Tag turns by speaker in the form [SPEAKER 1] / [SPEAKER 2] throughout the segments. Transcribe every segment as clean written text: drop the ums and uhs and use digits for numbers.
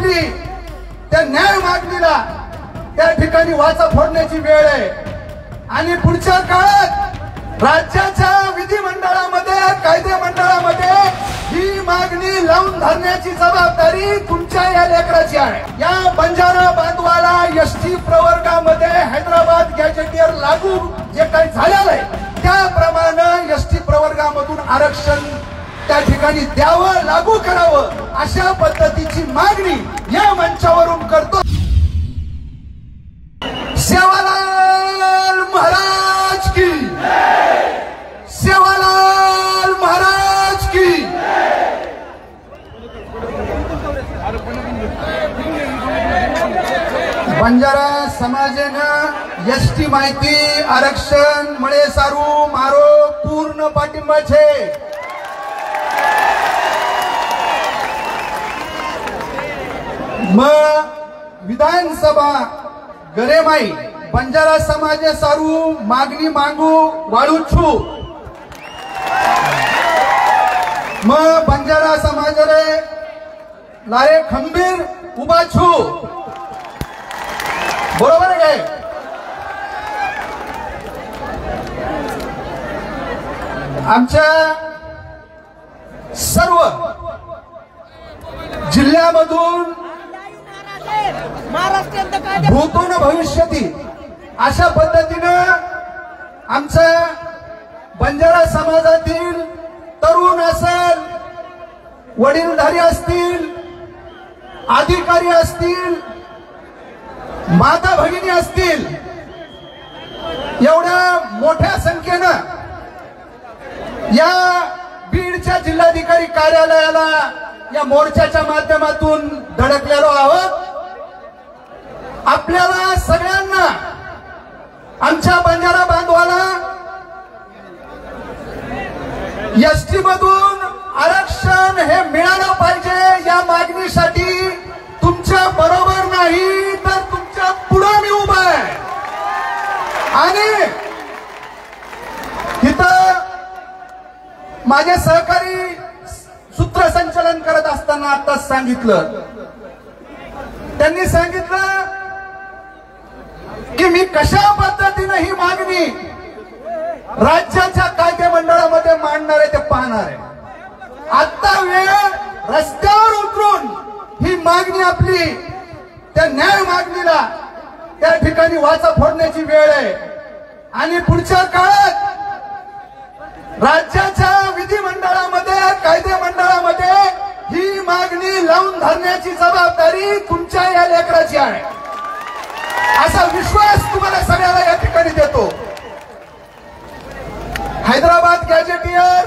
[SPEAKER 1] आपली त्या न्याय मागणीला त्या ठिकाणी वाचा फोडण्याची वेळ आहे। आणि पुढच्या काळात राज्याच्या विधिमंडळामध्ये कायदे मंडळामध्ये ही मागणी लावून धरण्याची जबाबदारी तुमच्या या लेकराची आहे। या बंजारा बांधवाला एसटी प्रवर्गामध्ये हैदराबाद गॅजेटियर लागू जे काही झालेलं आहे त्याप्रमाणे एसटी प्रवर्गामधून आरक्षण त्या ठिकाणी द्यावं, लागू करावं अशा पद्धतीची मागणी या मंचावरून करतो। सेवालाल महाराज की, सेवालाल महाराज की। बंजारा समाजानं एसटी माहिती आरक्षण मळे सारू मारो पूर्ण पाठिंबा छे। विधानसभा गरेमाई बंजारा समाज सारू मागणी मांगू वाळू छू बंजारा समाज रे लारे खंबीर उभा छू। बरोबर आहे काय? आमच्या सर्व जिल्ह्यामधून भूतून भविष्यती अशा पद्धतीनं आमच्या बंजारा समाजातील तरुण असेल, वडीलधारी असतील, अधिकारी असतील, माता भगिनी असतील, एवढ्या मोठ्या संख्येनं या बीडच्या जिल्हाधिकारी कार्यालयाला या मोर्चाच्या माध्यमातून धडकलेलो आहोत। आपल्याला सगळ्यांना आमच्या बंजारा बांधवाला एसटी मधून आरक्षण हे मिळालं पाहिजे। या मागणीसाठी तुमच्या बरोबर नाही तर तुमच्या पुढे मी उभा आहे। आणि इथं माझे सहकारी सूत्रसंचालन करत असताना आताच सांगितलं, त्यांनी सांगितलं की मी कशा पद्धतीने ही मागणी राज्याच्या कायदे मंडळामध्ये मांडणार आहे ते पाहणार आहे। आता वेळ रस्त्यावर उतरून ही मागणी आपली त्या न्याय मागणीला त्या ठिकाणी वाचा फोडण्याची वेळ आहे। आणि पुढच्या काळात राज्याच्या विधिमंडळामध्ये कायदे मंडळामध्ये ही मागणी लावून धरण्याची जबाबदारी तुमच्या या लेकराची आहे असा विश्वास तुम्हाला सगळ्याला या ठिकाणी देतो। हैदराबाद गॅजेटियर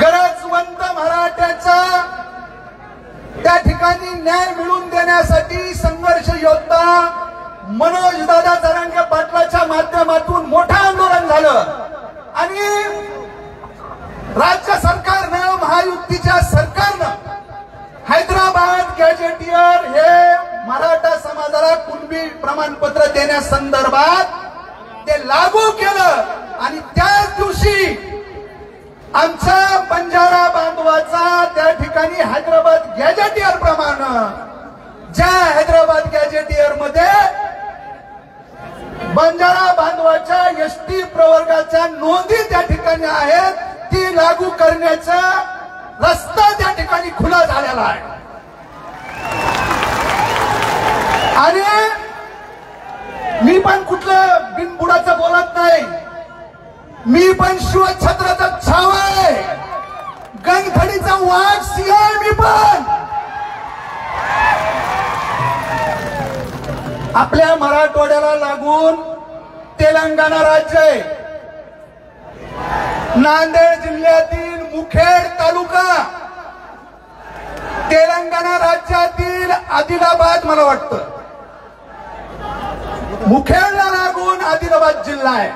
[SPEAKER 1] गरजवंत मराठ्याचा त्या ठिकाणी न्याय मिळवून देण्यासाठी संघर्ष योद्धा मनोज दादा जरांगे पाटलाच्या माध्यमातून मोठं आंदोलन झालं। आणि राज्य सरकारनं, महायुतीच्या सरकारनं हैदराबाद गॅजेटियर हे मराठा समाजाला कुणबी प्रमाणपत्र देण्यासंदर्भात ते लागू केलं। आणि त्याच दिवशी आमच्या बंजारा बांधवाचा त्या ठिकाणी हैदराबाद गॅजेटियर प्रमाणे ज्या हैदराबाद गॅजेटियर मध्ये बंजारा बांधवाच्या एसटी प्रवर्गाच्या नोंदी त्या ठिकाणी आहेत ती लागू करण्याचा रस्ता त्या ठिकाणी खुला झालेला आहे। आणि मी पण कुठलं बिनबुडाचं बोलत नाही, मी पण शिवछत्राचा छावा आहे, गणखडीचा वाघ सिंह आहे। मी पण आपल्या मराठवाड्याला लागून तेलंगणा राज्य आहे। नांदेड जिल्ह्यातील मुखेड तालुका तेलंगणा राज्यातील आदिलाबाद मला वाटतं मुखेडला लागून आदिलाबाद जिल्हा आहे।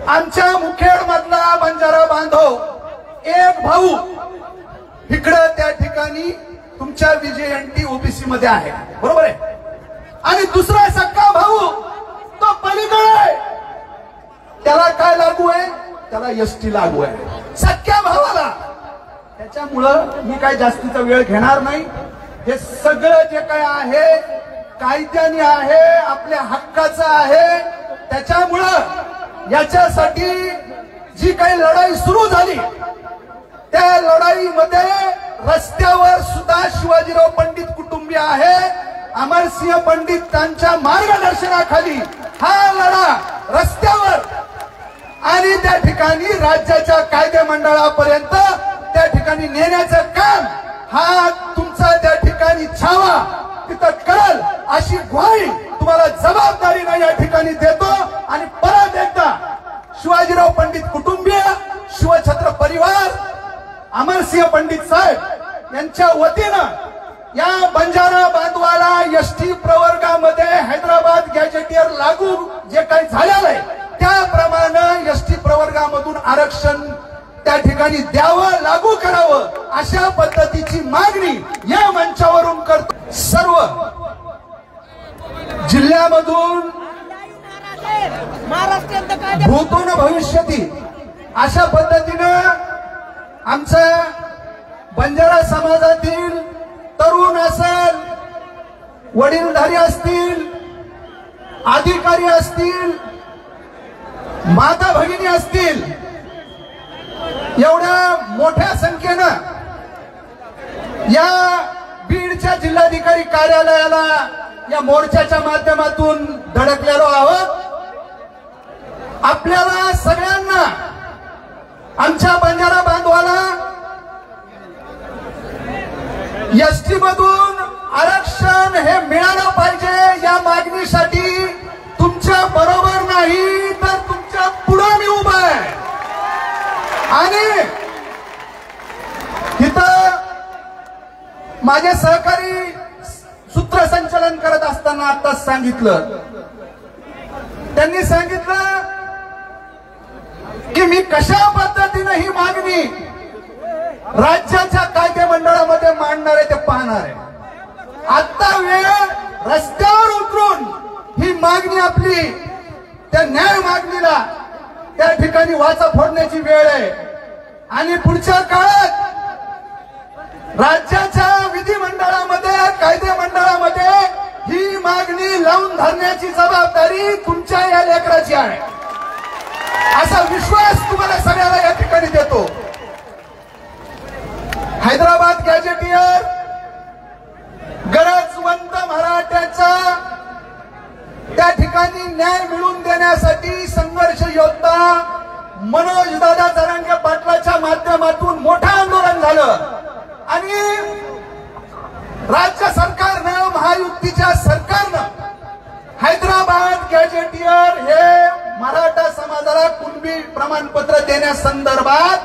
[SPEAKER 1] आमच्या मुखेड मधला बंजारा बांधव एक भाऊ इकडे त्या ठिकाणी तुमच्या विजयंती ओबीसी मध्ये आहे, बरोबर आहे। आणि दुसरा सक्का भाऊ तो पलीकडे, त्याला काय लागू आहे? त्याला एसटी लागू आहे, सख्या भावाला। त्याच्यामुळं मी काय जास्तीचा वेळ घेणार नाही। हे सगळं जे काही आहे कायद्याने आहे, आपल्या हक्काचं आहे. त्याच्यामुळं याच्यासाठी जी काही लढाई सुरू झाली त्या लढाईमध्ये रस्त्यावर सुद्धा शिवाजीराव पंडित कुटुंबीय आहे. अमरसिंह पंडित त्यांच्या मार्गदर्शनाखाली हा लढा रस्त्यावर आणि त्या ठिकाणी राज्याच्या कायदे मंडळापर्यंत त्या ठिकाणी नेण्याचं काम हा तुमचा त्या ठिकाणी छावा तिथं करल अशी ग्वाही तुम्हाला जबाबदारीने या ठिकाणी देतो. आणि परत एकदा शिवाजीराव पंडित कुटुंबीय, शिवछत्र परिवार, अमरसिंह पंडित साहेब यांच्या वतीनं या बंजारा बांधवाला एसटी प्रवर्गामध्ये हैदराबाद गॅजेटियर लागू जे काही झालेलं आहे त्याप्रमाणे एसटी प्रवर्गामधून आरक्षण त्या ठिकाणी द्यावं, लागू करावं अशा पद्धतीची मागणी या मंचावरून करतो. सर्व जिल्ह्यामधून भूतो न भविष्यती अशा पद्धतीनं आमच्या बंजारा समाजातील तरुण असेल, वडीलधारी असतील, अधिकारी असतील, माता भगिनी असतील, एवढ्या मोठ्या संख्येनं या बीडच्या जिल्हाधिकारी कार्यालयाला या मोर्चाच्या माध्यमातून धडकलेलो आहोत. आपल्याला सगळ्यांना, आमच्या बंजारा बांधवाला एसटी मधून आरक्षण हे मिळालं पाहिजे या मागणीसाठी तुमच्या बरोबर नाही तर तुमच्या पुढे मी उभा आहे. आणि इथं माझे सहकारी सूत्रसंचालन करत असताना आताच सांगितलं, त्यांनी सांगितलं की मी कशा पद्धतीने ही मागणी राज्याच्या कायदे मंडळामध्ये मांडणार आहे ते पाहणार आहे. आता वेळ रस्त्यावर उतरून ही मागणी आपली त्या न्याय मागणीला त्या ठिकाणी वाचा फोडण्याची वेळ आहे. आणि पुढच्या काळात राज्याच्या विधिमंडळामध्ये, कायदे मंडळामध्ये ही मागणी लावून धरण्याची जबाबदारी तुमच्या या लेकराची आहे असा विश्वास तुम्हाला सगळ्याला या ठिकाणी देतो. हैदराबाद गॅजेटियर गरजवंत मराठ्याचा त्या ठिकाणी न्याय मिळवून देण्यासाठी संघर्ष योद्धा मनोजदादा जरांगे पाटलाच्या माध्यमातून मोठं आंदोलन झालं. आणि राज्य सरकारनं, महायुतीच्या सरकारनं हैदराबाद गॅजेटियर हे मराठा समाजाला कुणबी प्रमाणपत्र देण्यासंदर्भात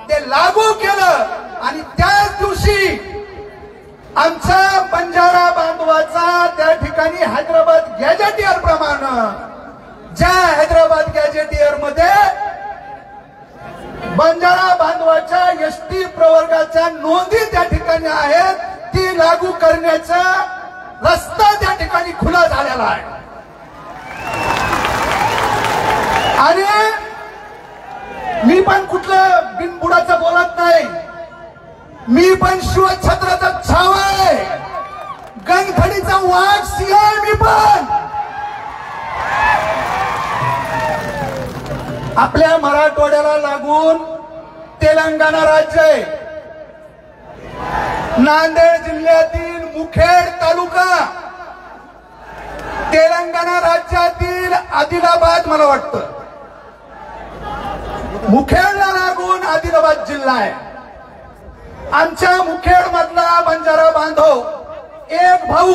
[SPEAKER 1] ते लागू केलं. आणि त्याच दिवशी आमच्या बंजारा बांधवाचा त्या ठिकाणी हैदराबाद गॅजेटियर प्रमाणे, ज्या हैदराबाद गॅजेटियर मध्ये बंजारा बांधवाच्या एसटी प्रवर्गाच्या नोंदी त्या ठिकाणी आहेत, ती लागू करण्याचा रस्ता त्या ठिकाणी खुला झालेला आहे. आणि मी पण कुठलं बिनबुडाचं बोलत नाही, मी पण शिवछत्राचा छावा आहे, गणखडीचा वाघ सिंह आहे. मी पण आपल्या मराठवाड्याला लागून तेलंगणा राज्य आहे. नांदेड जिल्ह्यातील मुखेड तालुका तेलंगणा राज्यातील आदिलाबाद, मला वाटतं मुखेडला लागून आदिलाबाद जिल्हा आहे. आमच्या मुखेड मधला बंजारा बांधव एक भाऊ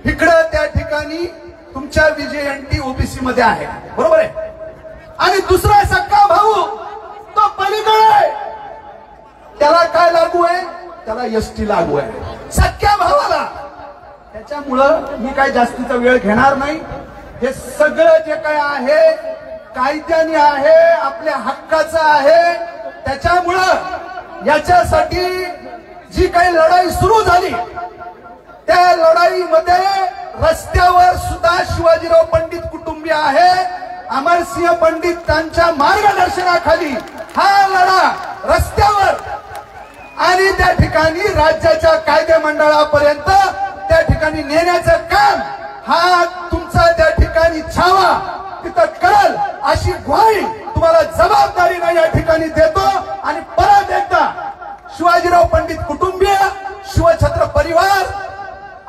[SPEAKER 1] इकडे त्या ठिकाणी तुमच्या विजयंती ओबीसी मध्ये आहे, बरोबर आहे. आणि दुसरा सक्का भाऊ तो पलीकडे आहे, त्याला काय लागू आहे, त्याला एसटी लागू आहे सख्या भावाला. त्याच्यामुळं मी काय जास्तीचा वेळ घेणार नाही. हे सगळं जे काही आहे कायद्याने आहे, आपल्या हक्काचं आहे. त्याच्यामुळं याच्यासाठी जी काही लढाई सुरू झाली त्या लढाईमध्ये रस्त्यावर सुद्धा शिवाजीराव पंडित कुटुंबीय आहे. अमरसिंह पंडित त्यांच्या मार्गदर्शनाखाली हा लढा रस्त्यावर आणि त्या ठिकाणी ठिकाणी राज्याच्या कायदे मंडळापर्यंत त्या ठिकाणी नेण्याचं काम हा तुमचा त्या ठिकाणी छावा तिथं कळल अशी ग्वाही तुम्हाला जबाबदारीने या ठिकाणी देतो। आणि परत एकदा शिवाजीराव पंडित कुटुंबीय, शिवछत्र परिवार,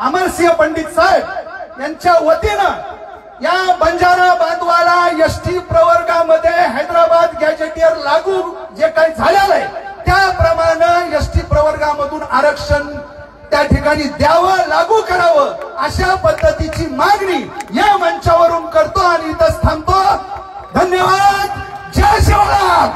[SPEAKER 1] अमरसिंह पंडित साहेब यांच्या वतीनं या बंजारा बांधवाला एसटी प्रवर्गामध्ये हैदराबाद गॅजेटियर लागू जे काही झालेलं आहे त्याप्रमाणे एसटी प्रवर्गामधून आरक्षण त्या ठिकाणी द्यावं, लागू करावं अशा पद्धतीची मागणी या मंचावरून करतो आणि इथंच थांबतो। धन्यवाद। जय शिवराम।